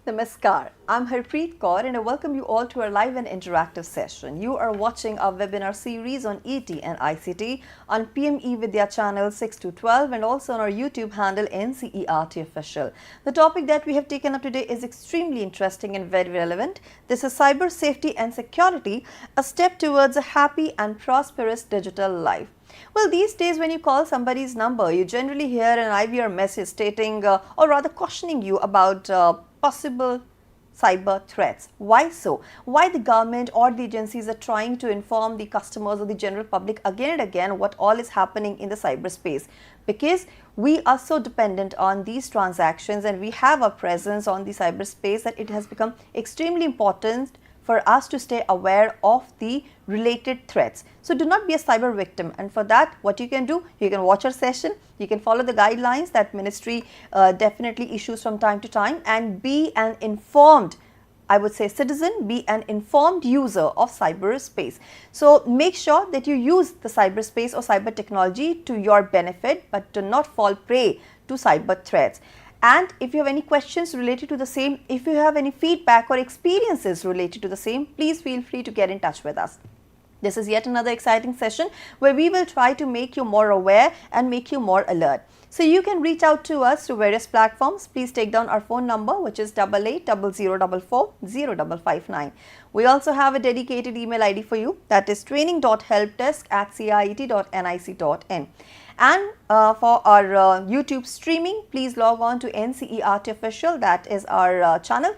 Namaskar, I'm Harpreet Kaur and I welcome you all to our live and interactive session. You are watching our webinar series on ET and ICT on PME Vidya channel 6 to 12 and also on our YouTube handle NCERT official. The topic that we have taken up today is extremely interesting and very relevant. This is cyber safety and security, a step towards a happy and prosperous digital life. Well, these days when you call somebody's number, you generally hear an IVR message stating or rather cautioning you about possible cyber threats. Why so? Why the government or the agencies are trying to inform the customers or the general public again and again what all is happening in the cyberspace? Because we are so dependent on these transactions and we have a presence on the cyberspace that it has become extremely important for us to stay aware of the related threats. So do not be a cyber victim, and for that what you can do, you can watch our session, you can follow the guidelines that ministry definitely issues from time to time and be an informed, I would say, citizen, be an informed user of cyberspace. So make sure that you use the cyberspace or cyber technology to your benefit, but do not fall prey to cyber threats. And if you have any questions related to the same, if you have any feedback or experiences related to the same, please feel free to get in touch with us. This is yet another exciting session where we will try to make you more aware and make you more alert. So you can reach out to us through various platforms. Please take down our phone number, which is 8800440559. We also have a dedicated email ID for you, that is training.helpdesk@ceit.nic.in. And for our YouTube streaming, please log on to NCERT official, that is our channel,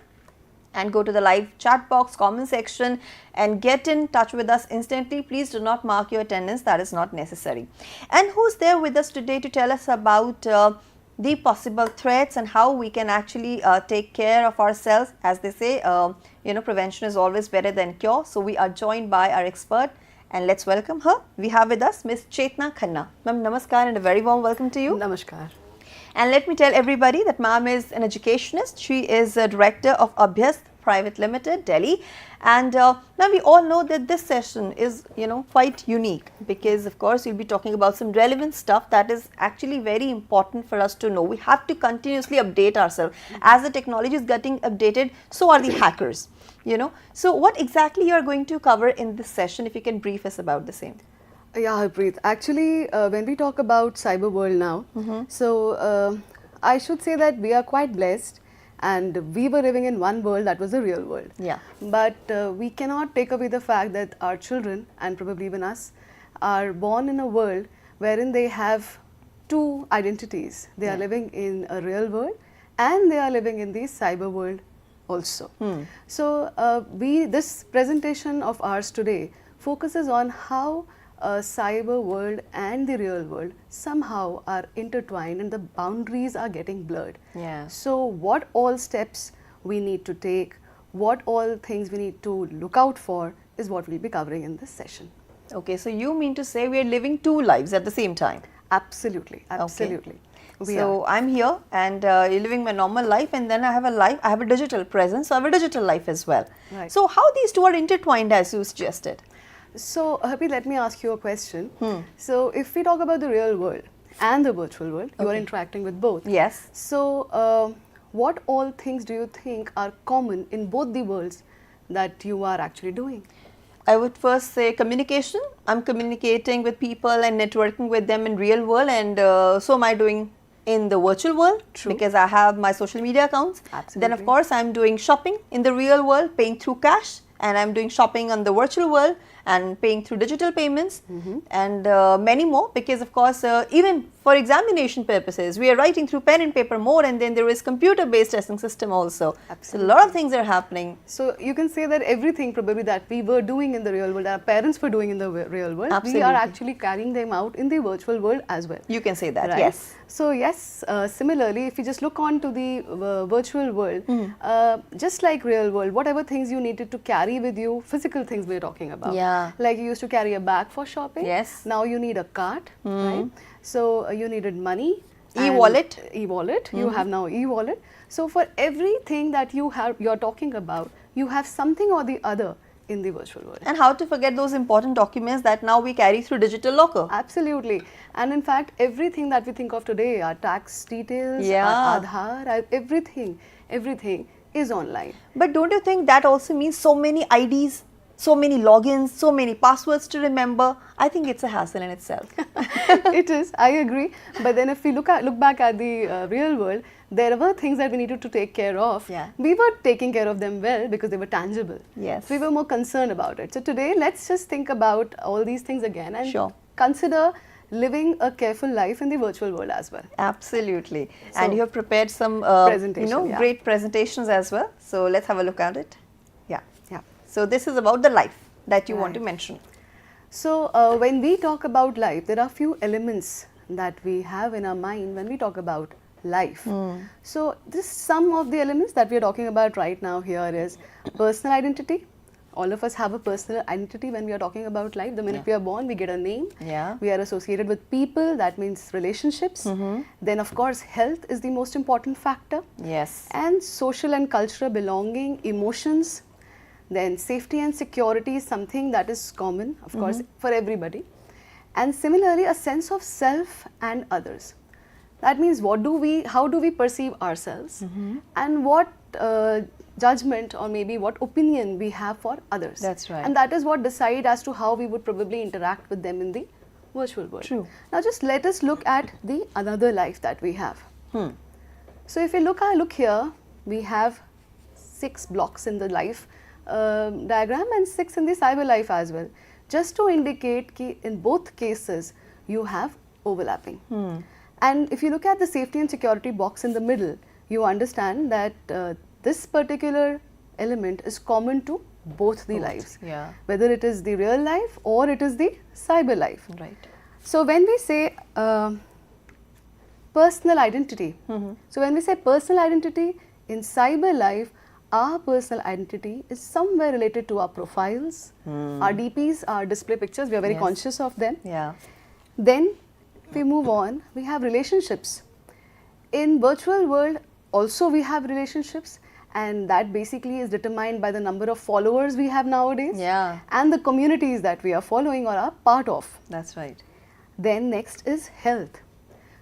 and go to the live chat box, comment section and get in touch with us instantly. Please do not mark your attendance, that is not necessary. And who's there with us today to tell us about the possible threats and how we can actually take care of ourselves? As they say, prevention is always better than cure. So we are joined by our expert, and let's welcome her. We have with us Ms. Chetna Khanna. Ma'am, namaskar and a very warm welcome to you. Namaskar. And let me tell everybody that ma'am is an educationist. She is a director of Abhyast Private Limited, Delhi. And now we all know that this session is, quite unique because, of course, we'll be talking about some relevant stuff that is actually very important for us to know. We have to continuously update ourselves. As the technology is getting updated, so are the hackers, So what exactly you are going to cover in this session, if you can brief us about the same? Yeah, Harpreet. Actually, when we talk about cyber world now, I should say that we are quite blessed and we were living in one world that was the real world. Yeah. But we cannot take away the fact that our children, and probably even us, are born in a world wherein they have two identities. They are living in a real world and they are living in the cyber world also. So this presentation of ours today focuses on how cyber world and the real world somehow are intertwined and the boundaries are getting blurred. Yeah. So what all steps we need to take, what all things we need to look out for is what we'll be covering in this session. Okay, so you mean to say we are living two lives at the same time? Absolutely, absolutely. Okay. So I'm here and you're living my normal life, and then I have a digital presence, so I have a digital life as well. Right. So how these two are intertwined, as you suggested? So Harpreet, let me ask you a question. So if we talk about the real world and the virtual world, you are interacting with both. Yes. So what all things do you think are common in both the worlds that you are actually doing? I would first say communication. I'm communicating with people and networking with them in real world, and so am I doing in the virtual world. True. Because I have my social media accounts. Absolutely. Then of course I'm doing shopping in the real world, paying through cash, and I'm doing shopping on the virtual world and paying through digital payments and many more, because of course even for examination purposes we are writing through pen and paper more, and then there is computer based testing system also. Absolutely. So a lot of things are happening. So you can say that everything probably that we were doing in the real world, our parents were doing in the real world, Absolutely. we are actually carrying them out in the virtual world as well. You can say that, Right? yes. So yes, similarly, if you just look on to the virtual world, just like real world, whatever things you needed to carry with you, physical things we're talking about. Yeah. Like you used to carry a bag for shopping. Yes. Now you need a cart, right? So you needed money. E-wallet. E-wallet. You have now e-wallet. So for everything that you're talking about, you have something or the other in the virtual world. And how to forget those important documents that now we carry through digital locker. Absolutely. And in fact, everything that we think of today, our tax details, Yeah. our Aadhaar, everything is online. But don't you think that also means so many IDs, so many logins, so many passwords to remember? I think it's a hassle in itself. It is, I agree. But then if we look back at the real world, there were things that we needed to take care of. Yeah. We were taking care of them well because they were tangible. Yes. We were more concerned about it. So today, let's just think about all these things again and Sure. consider living a careful life in the virtual world as well. Absolutely. So, and you have prepared some presentation, yeah. great presentations as well. So let's have a look at it. Yeah. Yeah. So this is about the life that you want to Right. mention. So when we talk about life, there are few elements that we have in our mind when we talk about life. So this some of the elements that we are talking about right now here is personal identity. All of us have a personal identity when we are talking about life. The minute we are born, we get a name. Yeah. We are associated with people, that means relationships. Then of course, health is the most important factor. Yes. And social and cultural belonging, emotions. Then safety and security is something that is common, of course, for everybody. And similarly, a sense of self and others. That means how do we perceive ourselves and what judgment or maybe what opinion we have for others. That's right. And that is what decide as to how we would probably interact with them in the virtual world. True. Now just let us look at the another life that we have. So if we look here, we have 6 blocks in the life diagram and 6 in the cyber life as well. Just to indicate that in both cases you have overlapping. And if you look at the safety and security box in the middle, you understand that this particular element is common to both the lives. Yeah. Whether it is the real life or it is the cyber life. Right. So when we say personal identity, so when we say personal identity in cyber life, our personal identity is somewhere related to our profiles, our DPs, our display pictures, we are very Yes. conscious of them. Yeah. Then if we move on, we have relationships. In virtual world also we have relationships, and that basically is determined by the number of followers we have nowadays Yeah. and the communities that we are following or are part of. That's right. Then next is health.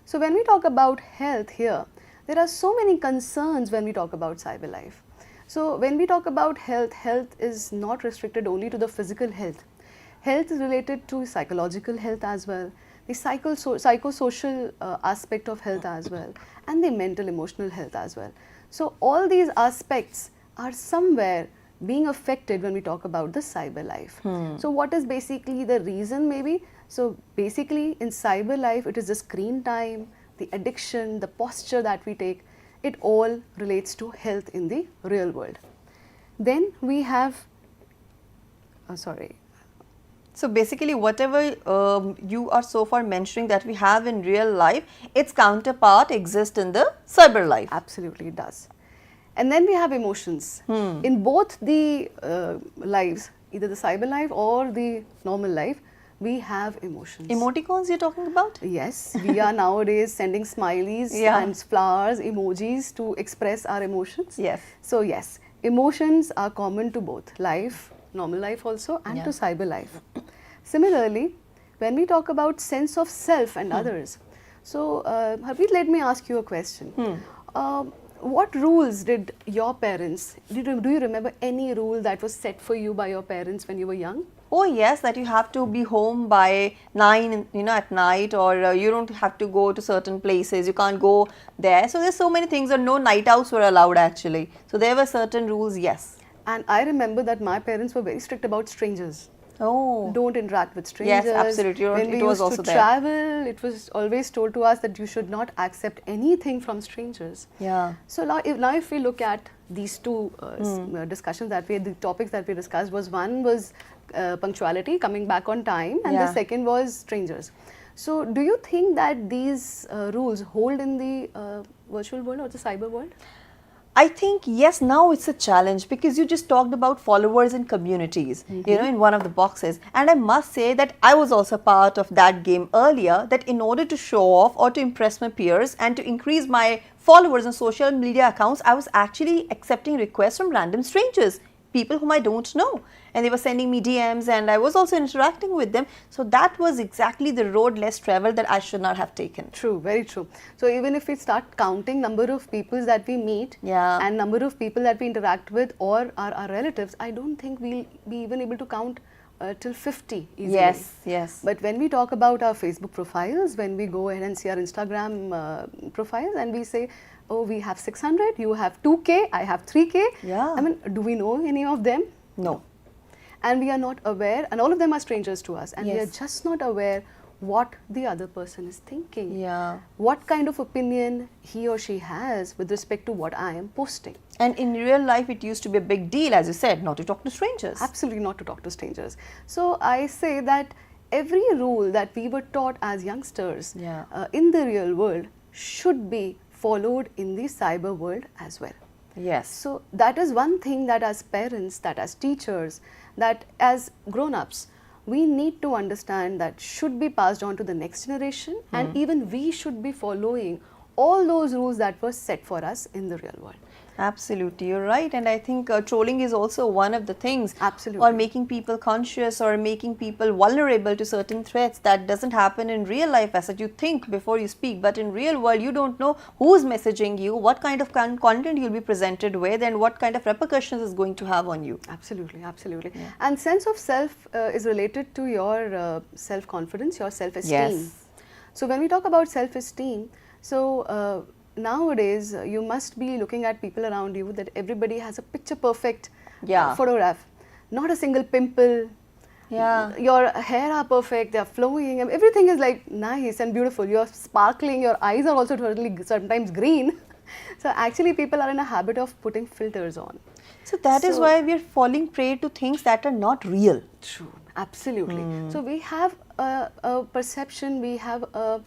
So when we talk about health here, there are so many concerns when we talk about cyber life. So when we talk about health, health is not restricted only to the physical health. Health is related to psychological health as well, the psychosocial aspect of health as well, and the mental emotional health as well. So all these aspects are somewhere being affected when we talk about the cyber life. So what is basically the reason maybe? So basically in cyber life, it is the screen time, the addiction, the posture that we take, it all relates to health in the real world. Then we have, So basically whatever you are so far mentioning that we have in real life, its counterpart exists in the cyber life. absolutely it does. And then we have emotions. In both the lives, either the cyber life or the normal life, we have emotions. Emoticons you're talking about? Yes, we are nowadays sending smileys Yeah. and flowers, emojis to express our emotions. Yes. So yes, emotions are common to both life, normal life also, and Yeah. to cyber life. Similarly, when we talk about sense of self and others, so Harpreet, let me ask you a question. What rules did your parents, do you remember any rule that was set for you by your parents when you were young? Oh yes, that you have to be home by 9, at night, or you don't have to go to certain places, you can't go there. So there's so many things, or no night outs were allowed actually. So there were certain rules, yes. And I remember that my parents were very strict about strangers. Oh. Don't interact with strangers. Yes, absolutely. When we It was used also to there. travel, it was always told to us that you should not accept anything from strangers. Yeah. So now if we look at these two discussions that we had, the topics that we discussed one was punctuality, coming back on time, and the Yeah. second was strangers. So do you think that these rules hold in the virtual world or the cyber world? I think yes, now it's a challenge because you just talked about followers and communities, in one of the boxes. And I must say that I was also part of that game earlier, that in order to show off or to impress my peers and to increase my followers on social media accounts, I was actually accepting requests from random strangers. people whom I don't know, and they were sending me DMs, and I was also interacting with them. So that was exactly the road less traveled that I should not have taken. True, very true. So even if we start counting number of people that we meet and number of people that we interact with or our relatives, I don't think we'll be even able to count till 50 easily. Yes, yes. But when we talk about our Facebook profiles, when we go ahead and see our Instagram profiles and we say, oh, we have 600, you have 2K, I have 3K. Yeah. I mean, do we know any of them? No. And we are not aware, and all of them are strangers to us, and we are Yes. just not aware what the other person is thinking. Yeah. What kind of opinion he or she has with respect to what I am posting. And in real life, it used to be a big deal, as you said, not to talk to strangers. Absolutely not to talk to strangers. So I say that every rule that we were taught as youngsters in the real world should be followed in the cyber world as well. Yes. So that is one thing that as parents, that as teachers, that as grown-ups, we need to understand that should be passed on to the next generation, and even we should be following all those rules that were set for us in the real world. Absolutely, you're right. And I think trolling is also one of the things. Absolutely. Or making people conscious or making people vulnerable to certain threats. That doesn't happen in real life as such. You think before you speak, but in real world you don't know who's messaging you, what kind of content you'll be presented with, and what kind of repercussions it's going to have on you. Absolutely, absolutely. Yeah. And sense of self is related to your self-confidence, your self-esteem. Yes. So when we talk about self-esteem, so nowadays you must be looking at people around you that everybody has a picture perfect photograph, not a single pimple. Yeah. Your hair are perfect, they are flowing, everything is like nice and beautiful. You're sparkling, your eyes are also totally sometimes green. So actually people are in a habit of putting filters on. So that is why we are falling prey to things that are not real. True, absolutely. So we have a perception, we have a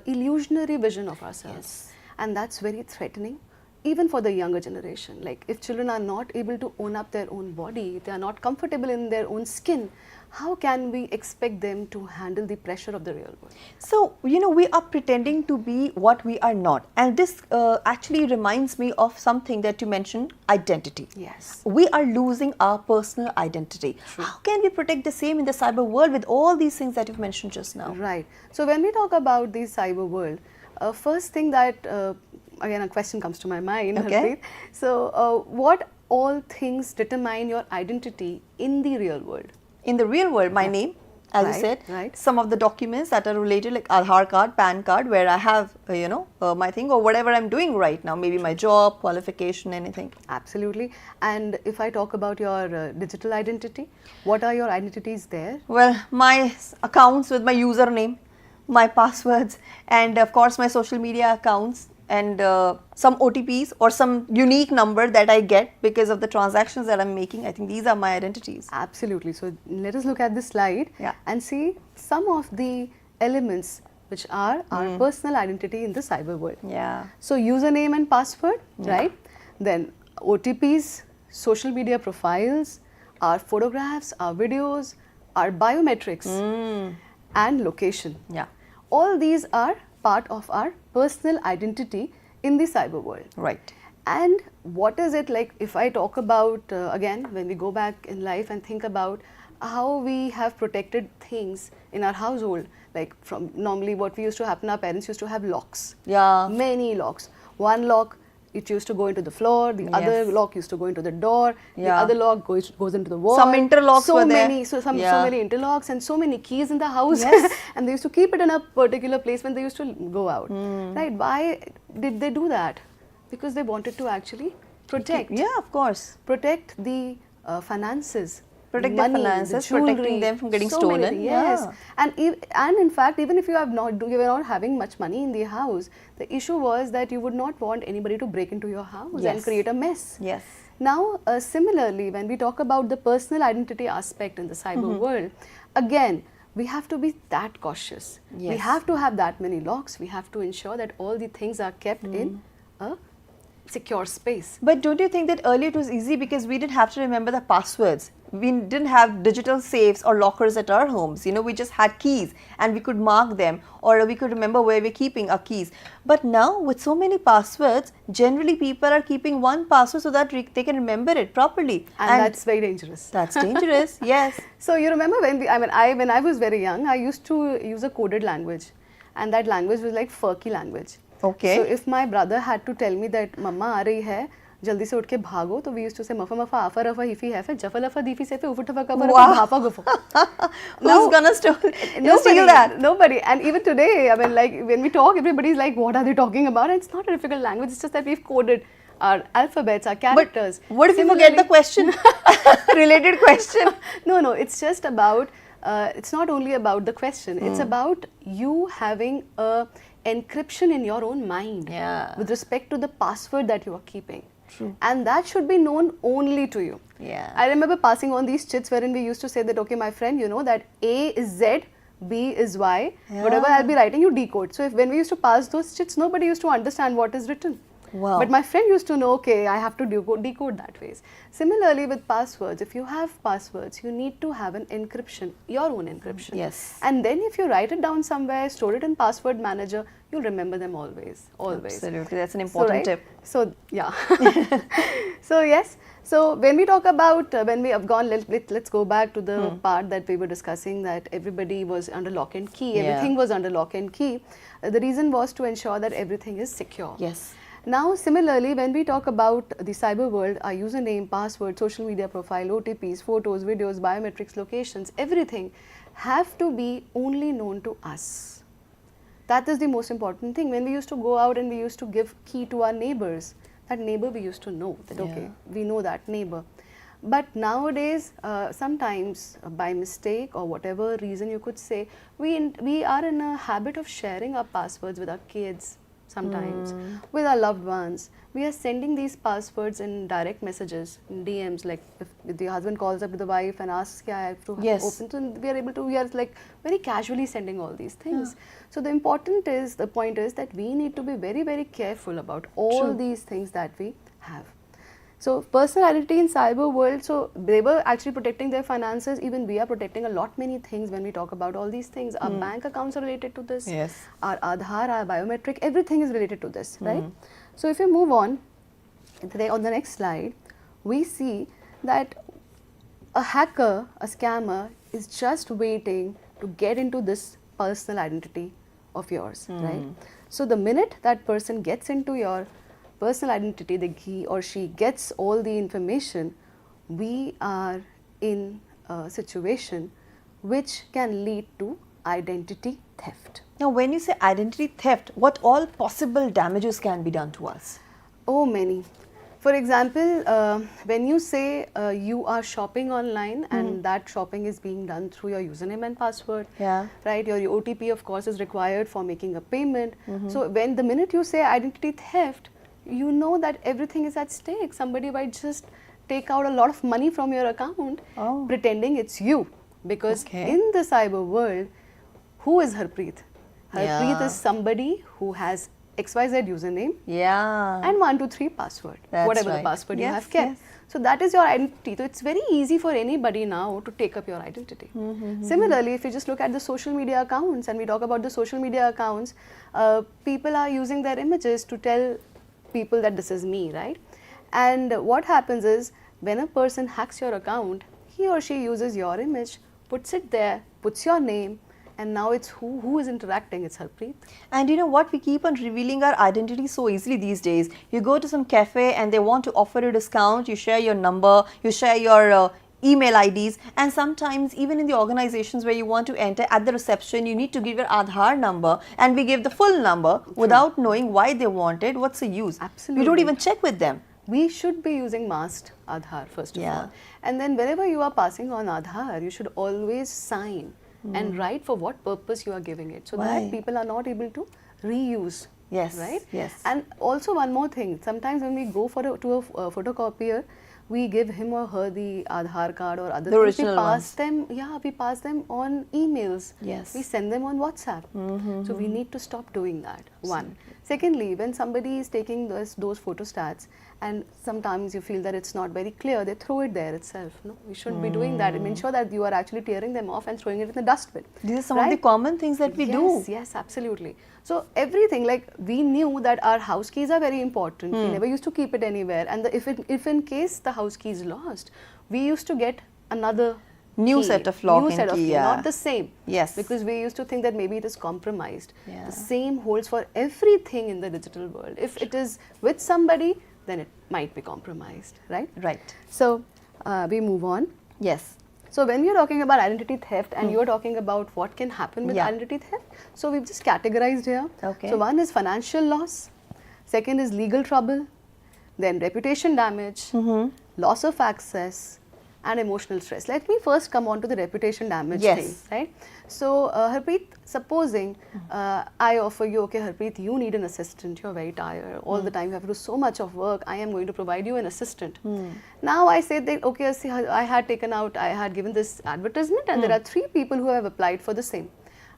illusionary vision of ourselves. Yes. And that's very threatening, even for the younger generation. Like if children are not able to own up their own body, if they are not comfortable in their own skin, how can we expect them to handle the pressure of the real world? So, you know, we are pretending to be what we are not. And this actually reminds me of something that you mentioned, identity. Yes. We are losing our personal identity. True. How can we protect the same in the cyber world with all these things that you've mentioned just now? Right. So when we talk about the cyber world, first thing that, again a question comes to my mind. Okay. So what all things determine your identity in the real world? In the real world, my name, as you said, some of the documents that are related like Aadhaar card, PAN card, where I have, my thing or whatever I'm doing right now, maybe my job, qualification, anything. Absolutely. And if I talk about your digital identity, what are your identities there? Well, my accounts with my username, my passwords, and of course my social media accounts, and some OTPs or some unique number that I get because of the transactions that I'm making. I think these are my identities. Absolutely. So let us look at this slide and see some of the elements which are our personal identity in the cyber world. Yeah. So username and password, right? Then OTPs, social media profiles, our photographs, our videos, our biometrics, and location. Yeah. All these are part of our personal identity in the cyber world. Right. And what is it like if I talk about, again, when we go back in life and think about how we have protected things in our household, like from normally what we used to happen, our parents used to have locks. Yeah. Many locks. One lock, it used to go into the floor, the other lock used to go into the door, the other lock goes into the wall. Some interlocks were there. So many interlocks and so many keys in the house. Yes. And they used to keep it in a particular place when they used to go out. Right? Why did they do that? Because they wanted to actually protect. Yeah, of course. Protect the finances. Protect money, the finances, jewelry, protecting them from getting so stolen. Many, yes. And in fact, even if you were not having much money in the house, the issue was that you would not want anybody to break into your house and create a mess. Yes. Now, similarly, when we talk about the personal identity aspect in the cyber world, again, we have to be that cautious. Yes. We have to have that many locks. We have to ensure that all the things are kept in a secure space. But don't you think that earlier it was easy because we didn't have to remember the passwords? we didn't have digital safes or lockers at our homes. You know, we just had keys and we could mark them, or we could remember where we're keeping our keys. But now with so many passwords, generally people are keeping one password so that they can remember it properly. And that's very dangerous. That's dangerous, yes. So you remember when when I was very young, I used to use a coded language, and that language was like Furky language. Okay. So if my brother had to tell me that Mama aa rahi hai, jaldi se उठ के भागो, तो we used to say मफा मफा आफा रफा हिफी हैफे जफा लफा दीफी सेफे उफा ठफा कफा रफा भापा गुफा. Who's gonna steal that? Nobody. And even today, I mean, like when we talk, everybody's like, what are they talking about? And it's not a difficult language. It's just that we've coded our alphabets, our characters. But what if you forget the question? Related question. No, it's just about, it's not only about the question. It's about you having a encryption in your own mind with respect to the password that you are keeping. True. And that should be known only to you. Yeah. I remember passing on these chits wherein we used to say that, okay, my friend, you know that A is Z, B is Y, whatever I'll be writing, you decode. So when we used to pass those chits, nobody used to understand what is written. Wow. But my friend used to know, okay, I have to decode that ways. Similarly with passwords, if you have passwords, you need to have an encryption, your own encryption. Yes. And then if you write it down somewhere, store it in password manager, you'll remember them always. Absolutely, that's an important tip. So, yeah. So, yes. So, when we talk about, when we have gone, let's go back to the part that we were discussing, that everybody was under lock and key, everything was under lock and key. The reason was to ensure that everything is secure. Yes. Now, similarly, when we talk about the cyber world, our username, password, social media profile, OTPs, photos, videos, biometrics, locations, everything have to be only known to us. That is the most important thing. When we used to go out and we used to give key to our neighbors, that neighbor we used to know that, okay, we know that neighbor. But nowadays, sometimes by mistake or whatever reason you could say, we are in a habit of sharing our passwords with our kids. Sometimes with our loved ones, we are sending these passwords in direct messages, in DMs, like if the husband calls up to the wife and asks, yeah, I have to open, so we are like very casually sending all these things. So the point is that we need to be very, very careful about all these things that we have. So personal identity in cyber world, so they were actually protecting their finances. Even we are protecting a lot many things when we talk about all these things. Our bank accounts are related to this. Yes. Our Aadhaar, our biometric, everything is related to this, right? So if you move on, on the next slide, we see that a hacker, a scammer is just waiting to get into this personal identity of yours, right? So the minute that person gets into your personal identity, he or she gets all the information, we are in a situation which can lead to identity theft. Now, when you say identity theft, what all possible damages can be done to us? Oh, many. For example, when you say you are shopping online and that shopping is being done through your username and password, right? Your OTP, of course, is required for making a payment. So when the minute you say identity theft, you know that everything is at stake. Somebody might just take out a lot of money from your account pretending it's you. Because in the cyber world, who is Harpreet? Harpreet is somebody who has XYZ username and 123 password, whatever the password you have kept. So that is your identity. So it's very easy for anybody now to take up your identity. Similarly, if you just look at the social media accounts and we talk about the social media accounts, people are using their images to tell people that this is me, right? And what happens is when a person hacks your account, he or she uses your image, puts it there, puts your name, and now it's who is interacting, it's Harpreet. And you know what, we keep on revealing our identity so easily these days. You go to some cafe and they want to offer a discount, you share your number, you share your email IDs, and sometimes even in the organizations where you want to enter, at the reception you need to give your Aadhaar number, and we give the full number without knowing why they want it. What's the use? Absolutely. We don't even check with them. We should be using masked Aadhaar first of all. And then whenever you are passing on Aadhaar, you should always sign and write for what purpose you are giving it, so that people are not able to reuse. Right? And also one more thing, sometimes when we go to a photocopier, we give him or her the Aadhaar card or other things. We pass them, we pass them on emails. We send them on WhatsApp. So we need to stop doing that. One. Secondly, when somebody is taking those photostats and sometimes you feel that it's not very clear, they throw it there itself. No, we shouldn't be doing that. Ensure that you are actually tearing them off and throwing it in the dustbin. These are some of the common things that we do. Yes, absolutely. So everything, like we knew that our house keys are very important. We never used to keep it anywhere. And if in case the house key is lost, we used to get another new key, set of lock new and set of key, key, not the same. Yes. Because we used to think that maybe it is compromised. Yeah. The same holds for everything in the digital world. If it is with somebody, then it might be compromised, right? Right. So we move on. Yes. So when you're talking about identity theft and you're talking about what can happen with identity theft, so we've just categorized here. Okay. So one is financial loss, second is legal trouble, then reputation damage, loss of access, and emotional stress. Let me first come on to the reputation damage thing, right? So Harpreet, supposing I offer you, okay Harpreet, you need an assistant, you're very tired, all the time you have to do so much of work, I am going to provide you an assistant. Now I say that, okay, see, I had given this advertisement and there are 3 people who have applied for the same,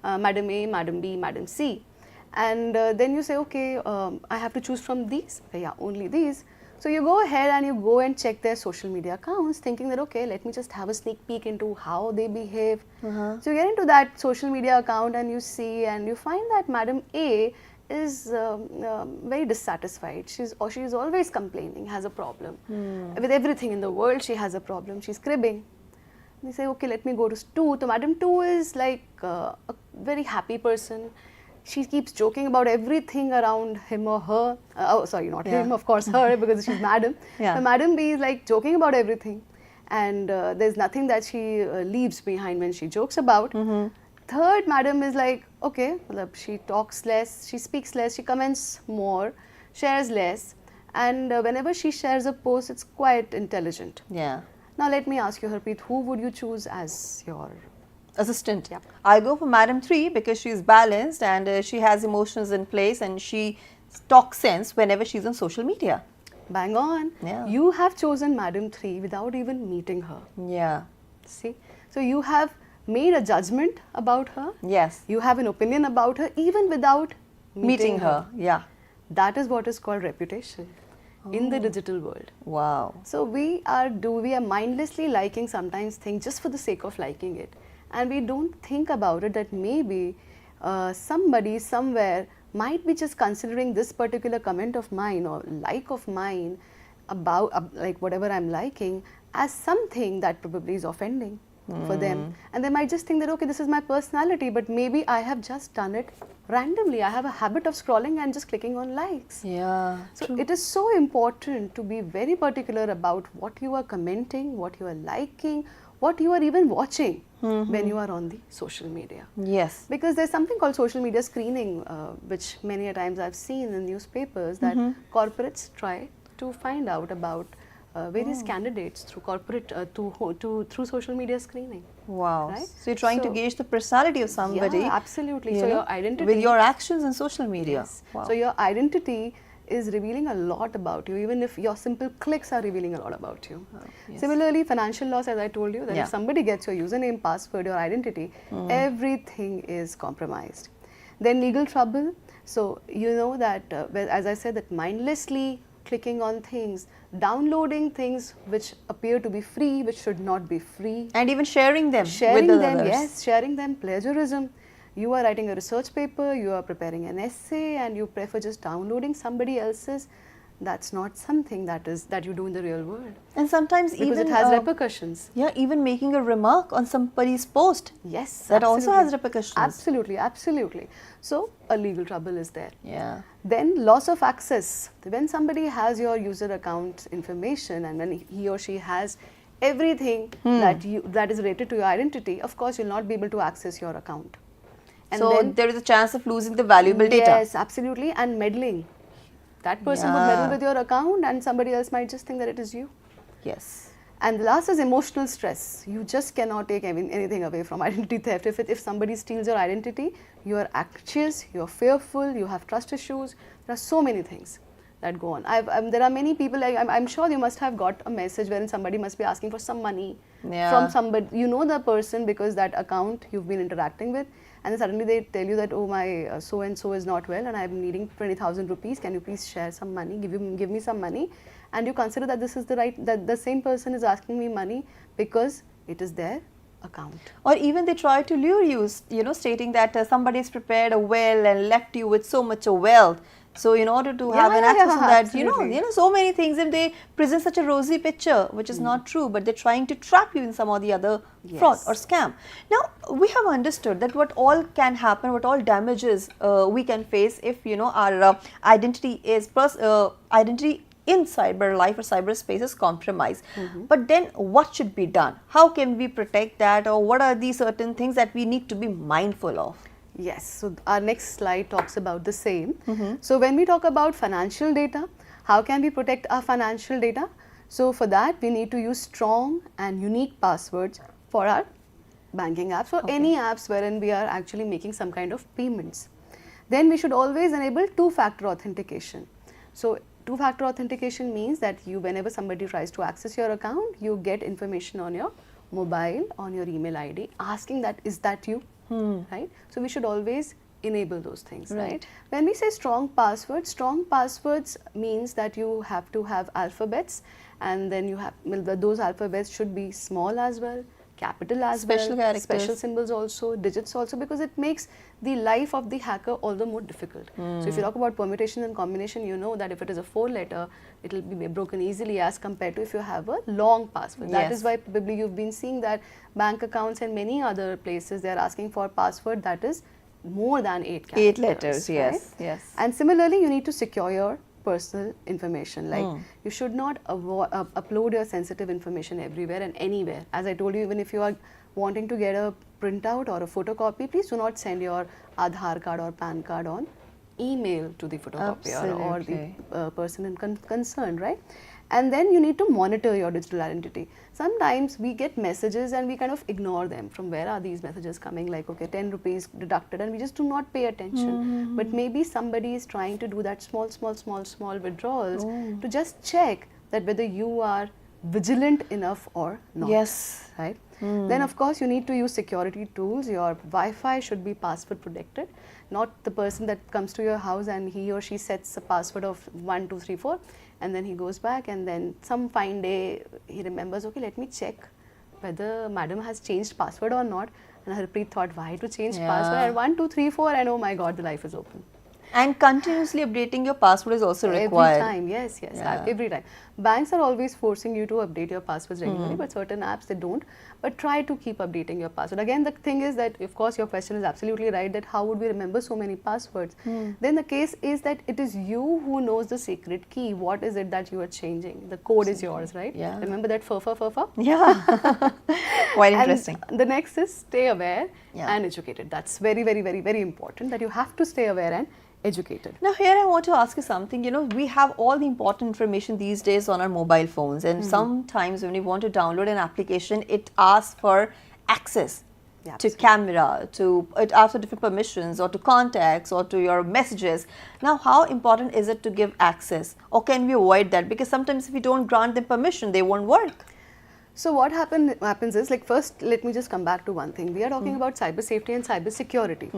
Madam A, Madam B, Madam C. And then you say, okay, I have to choose from these, yeah, only these. So you go ahead and you go and check their social media accounts thinking that, okay, let me just have a sneak peek into how they behave. So you get into that social media account and you see and you find that Madam A is very dissatisfied. She's always complaining, has a problem. With everything in the world, she has a problem. She's cribbing. They say, okay, let me go to 2. So Madam 2 is like a very happy person. She keeps joking about everything around him or her. Oh, sorry, not him, of course, her, because she's Madam. So Madam B is like joking about everything. And there's nothing that she leaves behind when she jokes about. Third Madam is like, okay, she talks less, she speaks less, she comments more, shares less. And whenever she shares a post, it's quite intelligent. Yeah. Now let me ask you, Harpreet, who would you choose as your assistant? Yeah. I go for Madam 3 because she's balanced and she has emotions in place and she talks sense whenever she's on social media. Bang on. Yeah. You have chosen Madam 3 without even meeting her. Yeah. See? So you have made a judgment about her. Yes. You have an opinion about her even without meeting her. Yeah. That is what is called reputation in the digital world. Wow. So we are mindlessly liking sometimes things just for the sake of liking it. And we don't think about it that maybe somebody somewhere might be just considering this particular comment of mine or like of mine about like whatever I'm liking as something that probably is offending for them. And they might just think that, okay, this is my personality, but maybe I have just done it randomly. I have a habit of scrolling and just clicking on likes. Yeah. So it is so important to be very particular about what you are commenting, what you are liking, what you are even watching when you are on the social media. Yes. Because there's something called social media screening, which many a times I've seen in newspapers that corporates try to find out about various candidates through corporate through social media screening. Wow. Right? So you're trying to gauge the personality of somebody. Yeah, absolutely. So your identity with your actions on social media. Yes. Wow. So your identity is revealing a lot about you, even if your simple clicks are revealing a lot about you. Oh, yes. Similarly, financial loss, as I told you, that if somebody gets your username, password, your identity, everything is compromised. Then legal trouble. So you know that, as I said, that mindlessly clicking on things, downloading things which appear to be free, which should not be free. And even sharing them Sharing with them, others. yes, sharing them, plagiarism. You are writing a research paper, you are preparing an essay and you prefer just downloading somebody else's. That's not something that you do in the real world. And sometimes Because even it has repercussions. Yeah, even making a remark on somebody's post. Yes, that absolutely. also has repercussions. Absolutely, absolutely. So a legal trouble is there. Yeah. Then loss of access. When somebody has your user account information and when he or she has everything that is related to your identity, of course you'll not be able to access your account. And so then, there is a chance of losing the valuable data. Yes, absolutely. And meddling. That person would meddle with your account and somebody else might just think that it is you. Yes. And the last is emotional stress. You just cannot take anything away from identity theft. If somebody steals your identity, you are anxious, you are fearful, you have trust issues. There are so many things. that go on. There are many people, like, I'm sure you must have got a message wherein somebody must be asking for some money from somebody. You know the person because that account you've been interacting with, and then suddenly they tell you that, oh, my so and so is not well and I'm needing 20,000 rupees. Can you please share some money? Give me some money. And you consider that this is that the same person is asking me money because it is their account. Or even they try to lure you, stating that somebody has prepared a will and left you with so much of wealth. So in order to have an access to that, absolutely. so many things, and they present such a rosy picture, which is not true, but they're trying to trap you in some or the other fraud or scam. Now, we have understood that what all can happen, what all damages we can face if, our identity is, identity in cyber life or cyberspace is compromised. But then what should be done? How can we protect that, or what are the certain things that we need to be mindful of? Yes, so our next slide talks about the same. So when we talk about financial data, how can we protect our financial data? So for that, we need to use strong and unique passwords for our banking apps or any apps wherein we are actually making some kind of payments. Then we should always enable two-factor authentication. So two-factor authentication means that whenever somebody tries to access your account, you get information on your mobile, on your email ID, asking that, is that you? Right? So we should always enable those things, right? When we say strong passwords means that you have to have alphabets, and then you have, those alphabets should be small as well, capital as special well, characters, special symbols also, digits also, because it makes the life of the hacker all the more difficult. So if you talk about permutation and combination, you know that if it is a 4-letter, it will be broken easily as compared to if you have a long password. That is why probably you've been seeing that bank accounts and many other places, they are asking for password that is more than 8 characters. 8 letters, yes, right? yes. And similarly, you need to secure your personal information. Like you should not upload your sensitive information everywhere and anywhere. As I told you, even if you are wanting to get a printout or a photocopy, please do not send your Aadhaar card or PAN card on email to the photocopier or the person in concern, right? And then you need to monitor your digital identity. Sometimes we get messages and we kind of ignore them. From where are these messages coming? Like, okay, 10 rupees deducted, and we just do not pay attention. But maybe somebody is trying to do that small withdrawals to just check that whether you are vigilant enough or not. Yes. Right? Then of course you need to use security tools. Your Wi-Fi should be password protected. Not the person that comes to your house and he or she sets a password of 1, 2, 3, 4 and then he goes back, and then some fine day he remembers, okay, let me check whether madam has changed password or not. And Harpreet thought, why to change password? And 1, 2, 3, 4 and oh my god, the life is open. And continuously updating your password is also required. Every time, yes, every time. Banks are always forcing you to update your passwords regularly, but certain apps they don't. But try to keep updating your password. Again, the thing is that, of course, your question is absolutely right, that how would we remember so many passwords? Then the case is that it is you who knows the secret key. What is it that you are changing? The code is yours, right? Yeah. Remember that furfa? Yeah. Quite interesting. And the next is stay aware and educated. That's very, very, very, very important, that you have to stay aware and educated. Now here I want to ask you something. We have all the important information these days on our mobile phones, and sometimes when we want to download an application, it asks for access to camera, it asks for different permissions, or to contacts, or to your messages. Now how important is it to give access, or can we avoid that? Because sometimes if we don't grant them permission, they won't work. So what happens is, like, first let me just come back to one thing. We are talking about cyber safety and cyber security.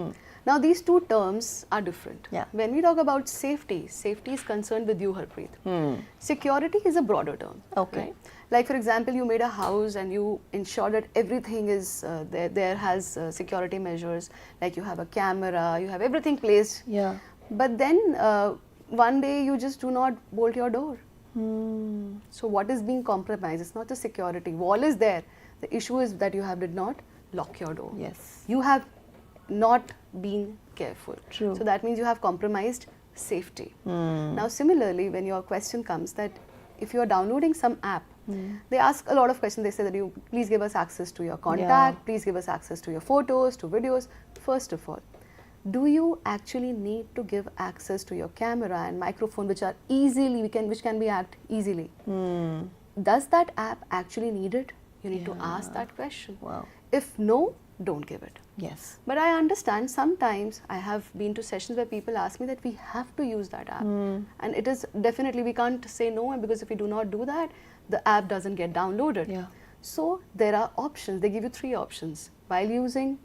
Now these two terms are different. When we talk about safety, safety is concerned with you, Harpreet. Security is a broader term. Okay. Right? Like for example, you made a house and you ensure that everything is there has security measures, like you have a camera, you have everything placed. Yeah. But then one day you just do not bolt your door. So what is being compromised? It's not the security. Wall is there. The issue is that you did not lock your door. Yes. You have not been careful. True. So that means you have compromised safety. Now similarly, when your question comes that if you are downloading some app, they ask a lot of questions. They say that you please give us access to your contact, please give us access to your photos, to videos. First of all, do you actually need to give access to your camera and microphone, which are which can be hacked easily? Does that app actually need it? You need to ask that question. Wow. If no, don't give it. Yes. But I understand sometimes I have been to sessions where people ask me that we have to use that app. And it is definitely, we can't say no, because if we do not do that, the app doesn't get downloaded. Yeah. So there are options. They give you 3 options. While using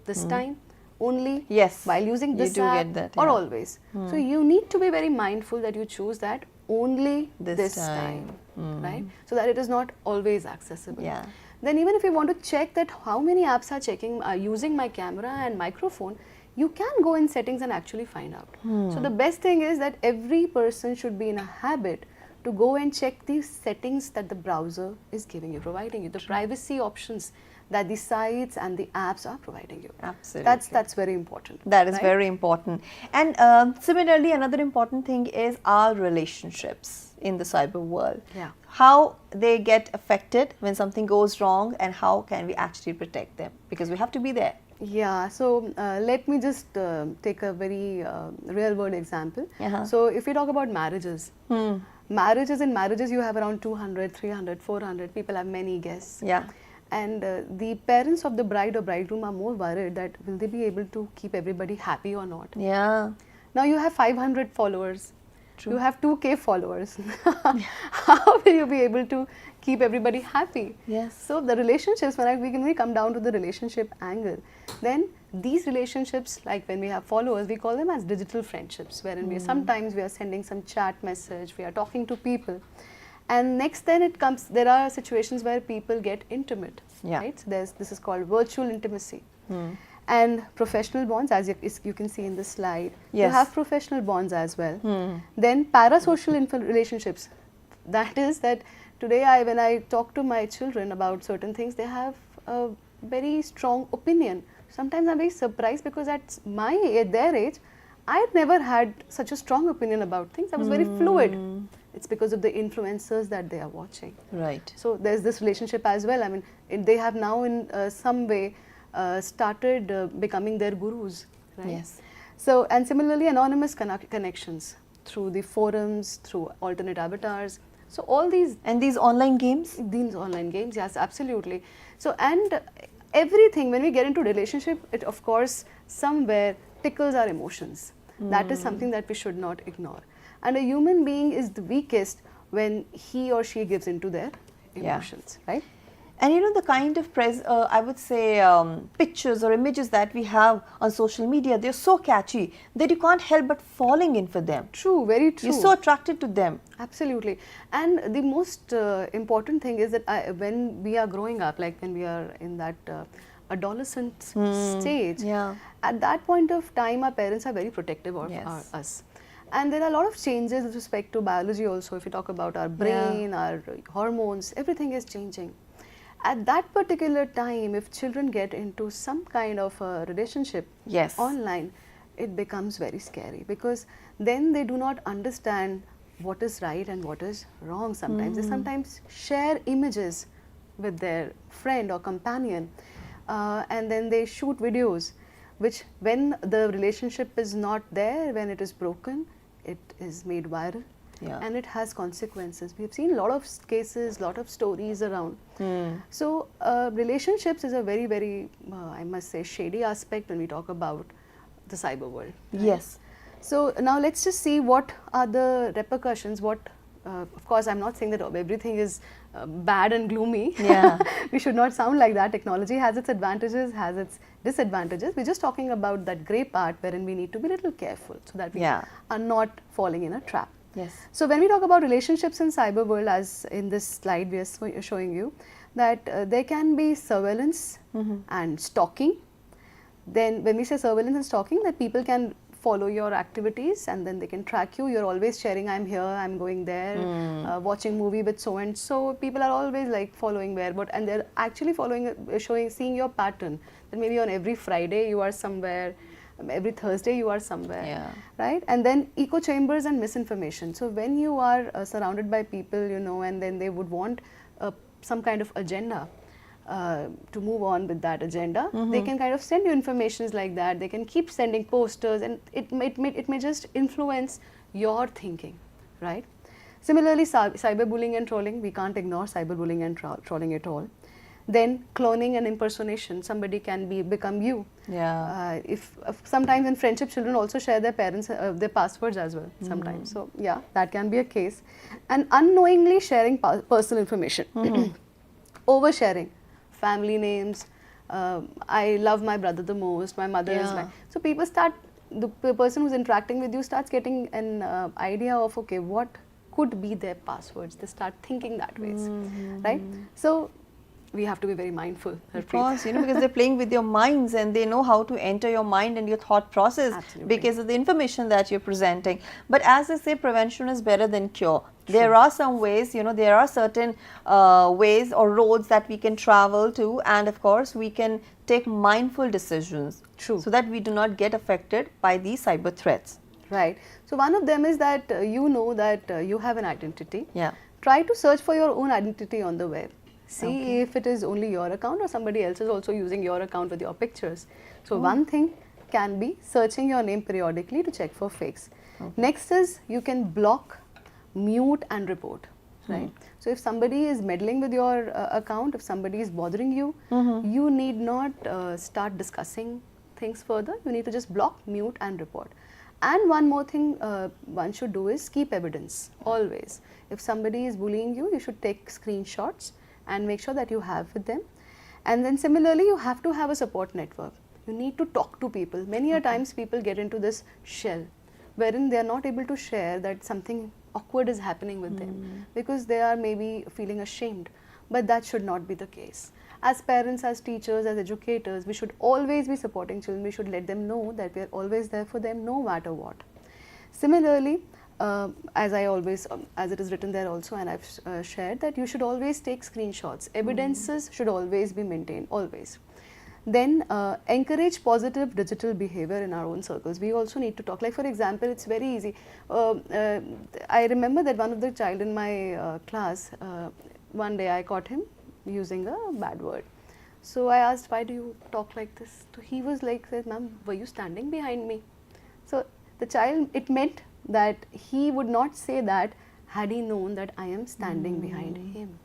this time, only, Yes. while using You this do app, get that, or yeah. always. So you need to be very mindful that you choose that only This time, time. right? So that it is not always accessible. Yeah. Then even if you want to check that how many apps are using my camera and microphone, you can go in settings and actually find out. So the best thing is that every person should be in a habit to go and check the settings that the browser is giving you, providing you, the privacy options that the sites and the apps are providing you. Absolutely. That's very important. That is right? very important. And similarly, another important thing is our relationships in the cyber world. Yeah. How they get affected when something goes wrong, and how can we actually protect them? Because we have to be there. Yeah, so let me just take a very real world example. So if we talk about marriages, in marriages you have around 200, 300, 400 people, have many guests. Yeah. And the parents of the bride or bridegroom are more worried that will they be able to keep everybody happy or not. Yeah. Now you have 500 followers. True. You have 2K followers. How will you be able to keep everybody happy? Yes. So the relationships, when we come down to the relationship angle, then these relationships, like when we have followers, we call them as digital friendships, wherein sometimes we are sending some chat message, we are talking to people. And next then it comes, there are situations where people get intimate, Yeah. right? So this is called virtual intimacy. And professional bonds, as you can see in this slide, you Yes. have professional bonds as well. Then parasocial relationships, that is that today when I talk to my children about certain things, they have a very strong opinion. Sometimes I'm very surprised because at their age, I had never had such a strong opinion about things. I was very fluid. It's because of the influencers that they are watching. Right. So there's this relationship as well. I mean, they have now in some way started becoming their gurus, right? Yes. So, and similarly, anonymous connections through the forums, through alternate avatars. So all these online games? These online games, yes, absolutely. So, and everything, when we get into relationship, it of course somewhere tickles our emotions. That is something that we should not ignore. And a human being is the weakest when he or she gives into their emotions, right? And you know, the kind of I would say pictures or images that we have on social media, they're so catchy that you can't help but falling in for them. True, very true. You're so attracted to them. Absolutely. And the most important thing is that when we are growing up, like when we are in that adolescent stage, at that point of time, our parents are very protective of us. And there are a lot of changes with respect to biology also. If you talk about our brain, our hormones, everything is changing. At that particular time, if children get into some kind of a relationship online, it becomes very scary, because then they do not understand what is right and what is wrong sometimes. They sometimes share images with their friend or companion, and then they shoot videos, which when the relationship is not there, when it is broken, it is made viral. And it has consequences. We have seen a lot of cases, lot of stories around. So relationships is a very, very, I must say, shady aspect when we talk about the cyber world. Right? Yes. So now let's just see what are the repercussions. Of course, I'm not saying that everything is bad and gloomy. We should not sound like that. Technology has its advantages, has its disadvantages. We're just talking about that grey part wherein we need to be a little careful so that we are not falling in a trap. So when we talk about relationships in cyber world, as in this slide we are showing you, that there can be surveillance and stalking. Then when we say surveillance and stalking, that people can follow your activities and then they can track you. You're always sharing, I'm here, I'm going there, watching movie with so and so. People are always like following where, and they're actually following, seeing your pattern. That maybe on every Friday you are somewhere, every Thursday you are somewhere, right? And then echo chambers and misinformation. So when you are surrounded by people, you know, and then they would want some kind of agenda to move on with that agenda, they can kind of send you informations like that. They can keep sending posters, and it may just influence your thinking, right? Similarly, cyberbullying and trolling, we can't ignore cyberbullying and trolling at all. Then cloning and impersonation, somebody can become you. Yeah. If sometimes in friendship, children also share their parents their passwords as well sometimes. So yeah, that can be a case. And unknowingly sharing personal information, oversharing, family names. I love my brother the most. My mother is my. So people start. The person who's interacting with you starts getting an idea of, okay, what could be their passwords. They start thinking that ways, right? So we have to be very mindful. Of course, you know, because they're playing with your minds and they know how to enter your mind and your thought process. Absolutely. Because of the information that you're presenting. But as they say, prevention is better than cure. True. There are some ways, you know, there are certain ways or roads that we can travel to, and of course we can take mindful decisions. True. So that we do not get affected by these cyber threats. Right. So one of them is that you know that you have an identity. Yeah. Try to search for your own identity on the web. See if it is only your account or somebody else is also using your account with your pictures. So one thing can be searching your name periodically to check for fakes. Next is you can block, mute and report. Right. So if somebody is meddling with your account, if somebody is bothering you, you need not start discussing things further. You need to just block, mute and report. And one more thing one should do is keep evidence always. If somebody is bullying you, you should take screenshots and make sure that you have with them. And then similarly, you have to have a support network. You need to talk to people. Many a times people get into this shell wherein they are not able to share that something awkward is happening with them because they are maybe feeling ashamed. But that should not be the case. As parents, as teachers, as educators, we should always be supporting children. We should let them know that we are always there for them no matter what. Similarly, as I always, as it is written there also, and I've shared that you should always take screenshots. Evidences should always be maintained, always. Then encourage positive digital behavior in our own circles. We also need to talk. Like for example, it's very easy. I remember that one of the child in my class, one day I caught him using a bad word. So I asked, why do you talk like this? So he was like, ma'am, were you standing behind me? So the child, it meant that he would not say that had he known that I am standing behind him.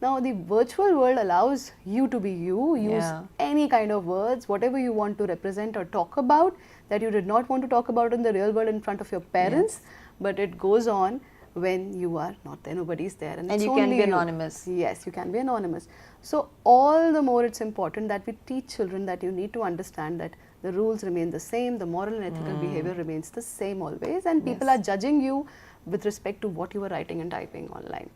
Now the virtual world allows you to be you, use any kind of words, whatever you want to represent or talk about that you did not want to talk about in the real world in front of your parents, but it goes on when you are not there, nobody is there. And you can be anonymous. Yes, you can be anonymous. So all the more it's important that we teach children that you need to understand that the rules remain the same, the moral and ethical behavior remains the same always, and people are judging you with respect to what you are writing and typing online.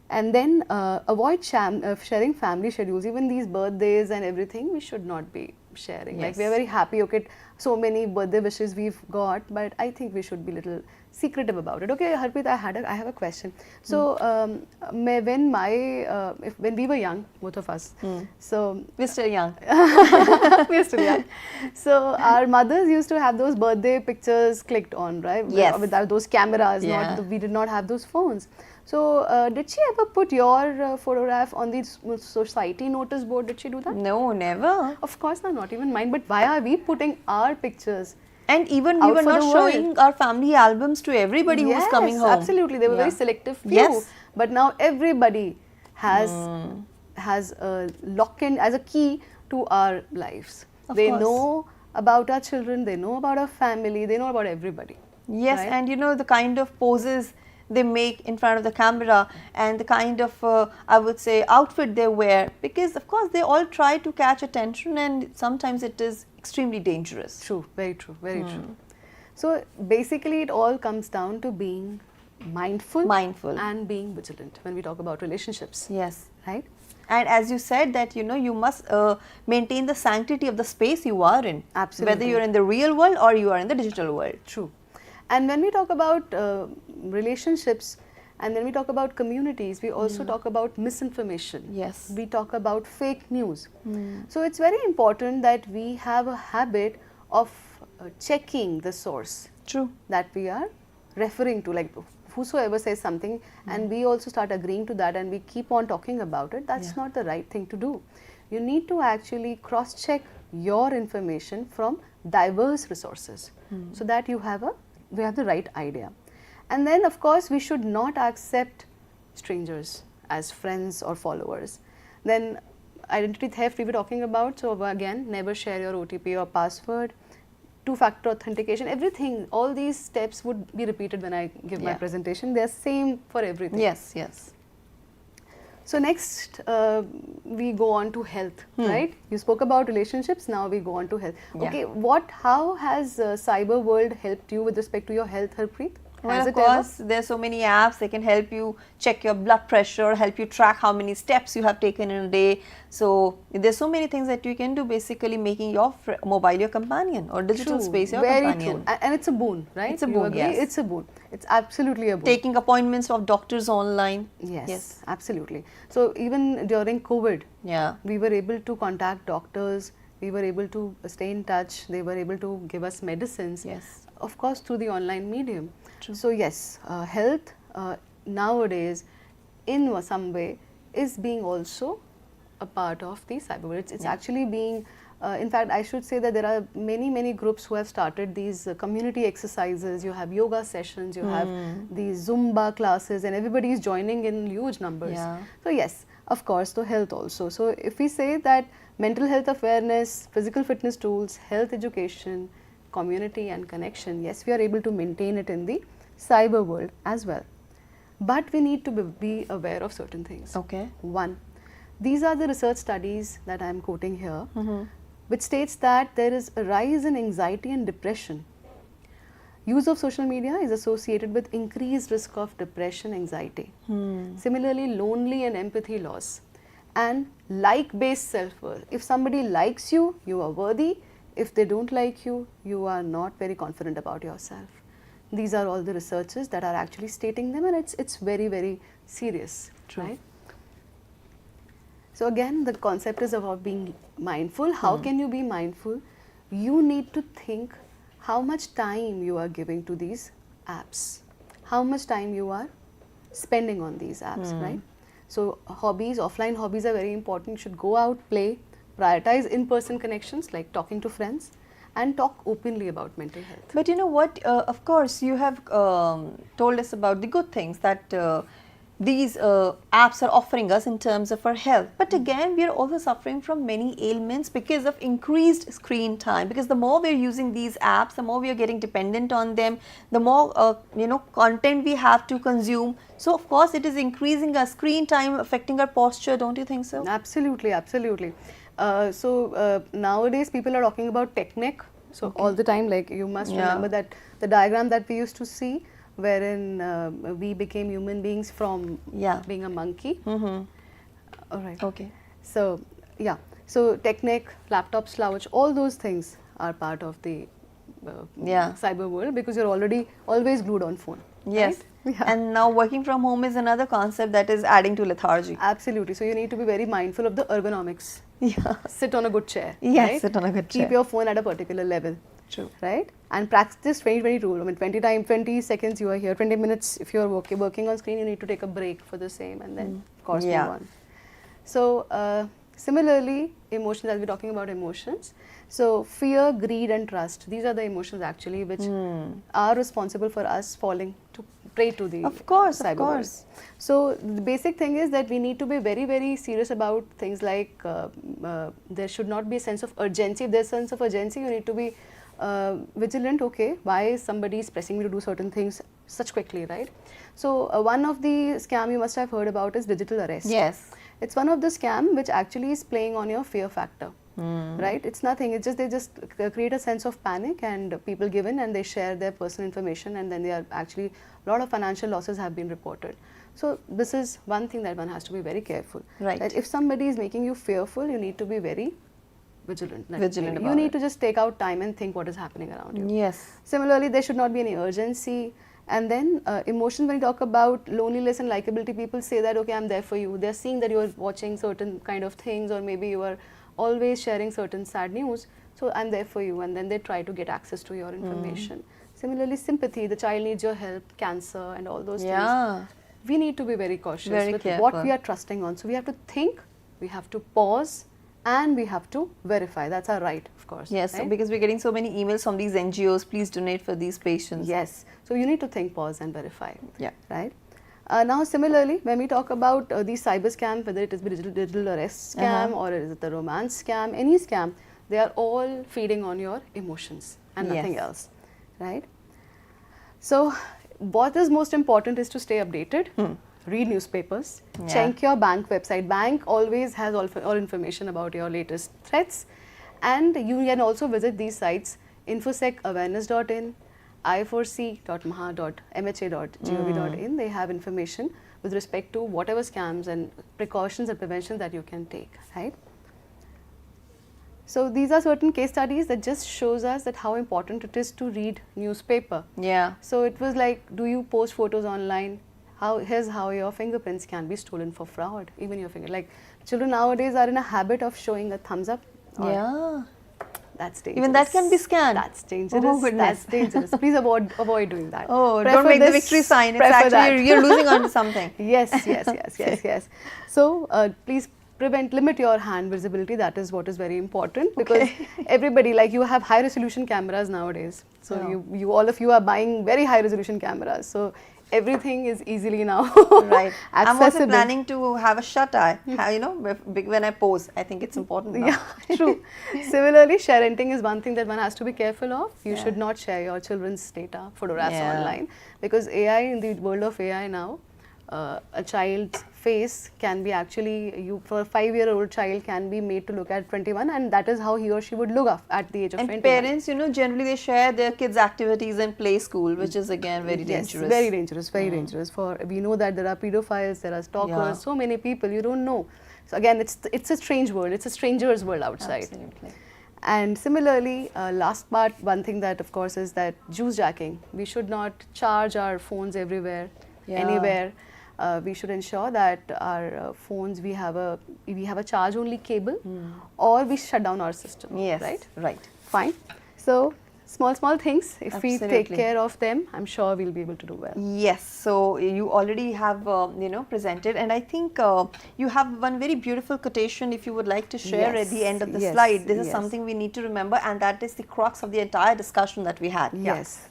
And then avoid sharing family schedules. Even these birthdays and everything, we should not be sharing. Like we are very happy, okay, so many birthday wishes we've got, but I think we should be little secretive about it. Okay, Harpreet, I have a question. So when we were young, both of us, so we're still young. We're still young. So our mothers used to have those birthday pictures clicked on, right? Yes. Without those cameras, we did not have those phones. So did she ever put your photograph on the society notice board? Did she do that? No, never. Of course not even mine. But why are we putting our pictures? And even we were not showing our family albums to everybody who was coming home. Absolutely. They were very selective few. Yes. But now everybody has a lock-in, as a key to our lives. They know about our children, they know about our family, they know about everybody. Yes, right? And you know the kind of poses they make in front of the camera and the kind of, I would say, outfit they wear, because of course they all try to catch attention and sometimes it is extremely dangerous. True, very true, very true. So basically it all comes down to being mindful and being vigilant when we talk about relationships. Yes. Right? And as you said that, you know, you must maintain the sanctity of the space you are in. Absolutely. Whether you're in the real world or you are in the digital world. True. And when we talk about relationships and when we talk about communities, we also talk about misinformation. Yes. We talk about fake news. So it's very important that we have a habit of checking the source. True. That we are referring to, like whosoever says something and we also start agreeing to that and we keep on talking about it, that's not the right thing to do. You need to actually cross-check your information from diverse resources so that we have the right idea. And then of course we should not accept strangers as friends or followers. Then identity theft we were talking about. So again, never share your OTP or password. Two-factor authentication, everything, all these steps would be repeated when I give my presentation. They're same for everything. Yes, yes. So next, we go on to health, right? You spoke about relationships, now we go on to health. Okay, how has cyber world helped you with respect to your health, Harpreet? Well, of course, there's so many apps. They can help you check your blood pressure, help you track how many steps you have taken in a day. So there's so many things that you can do, basically making your mobile your companion or digital space your companion. Very true. And it's a boon, right? It's a boon, yes. It's a boon. It's absolutely a boon. Taking appointments of doctors online. Yes, absolutely. So even during COVID, we were able to contact doctors. We were able to stay in touch. They were able to give us medicines. Yes. Of course, through the online medium. True. So yes, health nowadays in some way is being also a part of the cyber world. It's actually being, in fact, I should say that there are many groups who have started these community exercises. You have yoga sessions, you have these Zumba classes, and everybody is joining in huge numbers. So yes, of course, the health also. So if we say that mental health awareness, physical fitness tools, health education, community and connection, yes, we are able to maintain it in the cyber world as well. But we need to be aware of certain things. Okay. One, these are the research studies that I am quoting here, which states that there is a rise in anxiety and depression. Use of social media is associated with increased risk of depression, anxiety. Similarly, lonely and empathy loss. And like-based self-worth. If somebody likes you, you are worthy. If they don't like you, you are not very confident about yourself. These are all the researches that are actually stating them, and it's very serious. True. Right? So again, the concept is about being mindful. How can you be mindful? You need to think how much time you are giving to these apps, how much time you are spending on these apps, right? So hobbies, offline hobbies are very important. You should go out, play, prioritize in-person connections like talking to friends, and talk openly about mental health. But you know what, of course, you have told us about the good things that these apps are offering us in terms of our health. But again, we are also suffering from many ailments because of increased screen time. Because the more we are using these apps, the more we are getting dependent on them, the more content we have to consume. So of course, it is increasing our screen time, affecting our posture. Don't you think so? Absolutely, absolutely. So nowadays, people are talking about technique. So all the time, like you must remember that the diagram that we used to see, wherein we became human beings from being a monkey. All right. Okay. So so technique, laptop slouch, all those things are part of the cyber world, because you're always glued on phone. Yes. Right? And now working from home is another concept that is adding to lethargy. Absolutely. So you need to be very mindful of the ergonomics. Sit on a good chair. Yes, right? sit on a good chair. Keep your phone at a particular level. True. Right? And practice 20-20 rule. I mean, 20 seconds you are here, 20 minutes if you are working on screen, you need to take a break for the same, and then of course move on. So similarly, emotions, as we're talking about emotions, so fear, greed and trust, these are the emotions actually which are responsible for us falling to prey to the cyber world. So the basic thing is that we need to be very serious about things like there should not be a sense of urgency. If there's a sense of urgency, you need to be vigilant. Okay, why is somebody pressing me to do certain things such quickly, right? So one of the scam you must have heard about is digital arrest. Yes. It's one of the scam which actually is playing on your fear factor. Right? It's nothing. It's just they just create a sense of panic, and people give in and they share their personal information, and then they are actually a lot of financial losses have been reported. So this is one thing that one has to be very careful. Right. That if somebody is making you fearful, you need to be very vigilant. You need to just take out time and think what is happening around you. Yes. Similarly, there should not be any urgency. And then emotions, when you talk about loneliness and likability, people say that, okay, I'm there for you. They're seeing that you're watching certain kind of things, or maybe you are always sharing certain sad news. So I'm there for you, and then they try to get access to your information. Similarly, sympathy, the child needs your help, cancer and all those things. We need to be very cautious with what we are trusting on. So we have to think, we have to pause, and we have to verify. That's our right, of course. Yes, right? because we're getting so many emails from these NGOs, please donate for these patients. Yes. So you need to think, pause and verify. Yeah. Right. Now similarly, when we talk about these cyber scams, whether it is digital arrest scam or is it the romance scam, any scam, they are all feeding on your emotions and nothing else, right? So what is most important is to stay updated, read newspapers, check your bank website. Bank always has all information about your latest threats, and you can also visit these sites, infosecawareness.in, i4c.maha.mha.gov.in. They have information with respect to whatever scams and precautions and prevention that you can take, right? So these are certain case studies that just shows us that how important it is to read newspaper. Yeah. So it was like, do you post photos online? Here's how your fingerprints can be stolen for fraud. Even your finger, like children nowadays are in a habit of showing a thumbs up. Yeah. That's dangerous. Even that can be scanned. That's dangerous. Oh, goodness. That's dangerous. Please avoid doing that. Oh, Prefer don't make the this, victory sign. It's prefer actually, you're losing on to something. Yes. So please limit your hand visibility. That is what is very important, because everybody, like you have high resolution cameras nowadays. So you all of you are buying very high resolution cameras. So everything is easily now right. I'm also accessible. planning to have a shut eye, you know, when I pose. I think it's important now. Yeah, true. Similarly, share renting is one thing that one has to be careful of. You should not share your children's data, photographs online, because AI, in the world of AI now, a child's face can be actually, for a 5-year-old child can be made to look at 21, and that is how he or she would look up at the age of 21. And parents, you know, generally they share their kids' activities in play school, which is again very dangerous. Very dangerous, very dangerous. For we know that there are pedophiles, there are stalkers, so many people you don't know. So again, it's a strange world. It's a stranger's world outside. Absolutely. And similarly, last part, one thing that of course is that juice jacking. We should not charge our phones everywhere, anywhere. We should ensure that our phones, we have a charge only cable, or we shut down our system. Yes. Right. Fine. So small things, if we take care of them, I'm sure we'll be able to do well. Yes. So you already have you know, presented, and I think you have one very beautiful quotation if you would like to share at the end of the slide. This is something we need to remember, and that is the crux of the entire discussion that we had. Yes.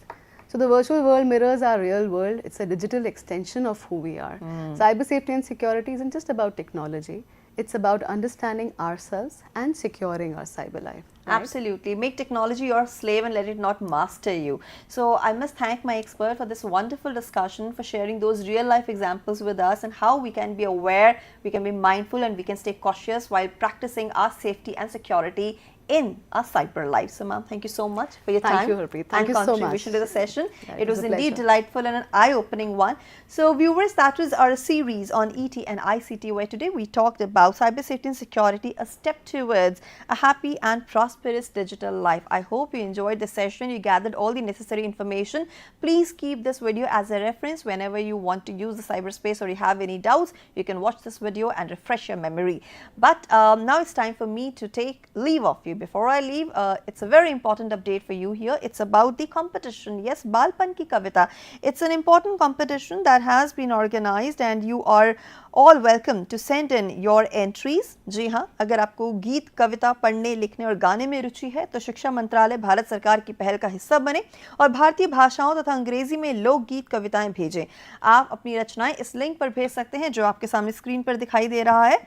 So the virtual world mirrors our real world. It's a digital extension of who we are. Cyber safety and security isn't just about technology. It's about understanding ourselves and securing our cyber life. Right? Absolutely. Make technology your slave and let it not master you. So I must thank my expert for this wonderful discussion, for sharing those real life examples with us and how we can be aware, we can be mindful, and we can stay cautious while practicing our safety and security in our cyber life. So ma'am, thank you so much for your time. Thank you, Harpreet. Thank you so much. And contribution to the session. It was indeed pleasure. delightful and an eye-opening one. So viewers, that was our series on ET and ICT, where today we talked about cyber safety and security, a step towards a happy and prosperous digital life. I hope you enjoyed the session. You gathered all the necessary information. Please keep this video as a reference whenever you want to use the cyberspace or you have any doubts. You can watch this video and refresh your memory. But now it's time for me to take leave of you. Before I leave, it's a very important update for you here. It's about the competition. Yes, Balpan Ki Kavita. It's an important competition that has been organized, and you are all welcome to send in your entries. जी हाँ, अगर आपको गीत, कविता पढ़ने, लिखने और गाने में रुचि है तो शिक्षा मंत्रालय भारत सरकार की पहल का हिस्सा बने और भारतीय भाषाओं तथा अंग्रेजी में लोकगीत, कविताएं भेजें। आप अपनी रचनाएं इस लिंक पर भेज सकते हैं जो आपके सामने स्क्रीन पर दिखाई दे रहा है,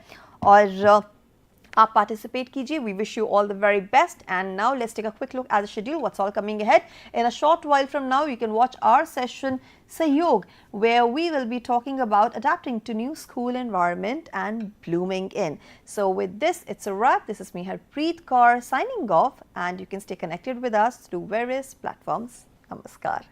और आप participate कीजिए. We wish you all the very best. And now let's take a quick look at the schedule, what's all coming ahead. In a short while from now, you can watch our session Sahyog, where we will be talking about adapting to new school environment and blooming in. So with this, it's a wrap. This is me, Harpreet Kaur, signing off, and you can stay connected with us through various platforms. Namaskar.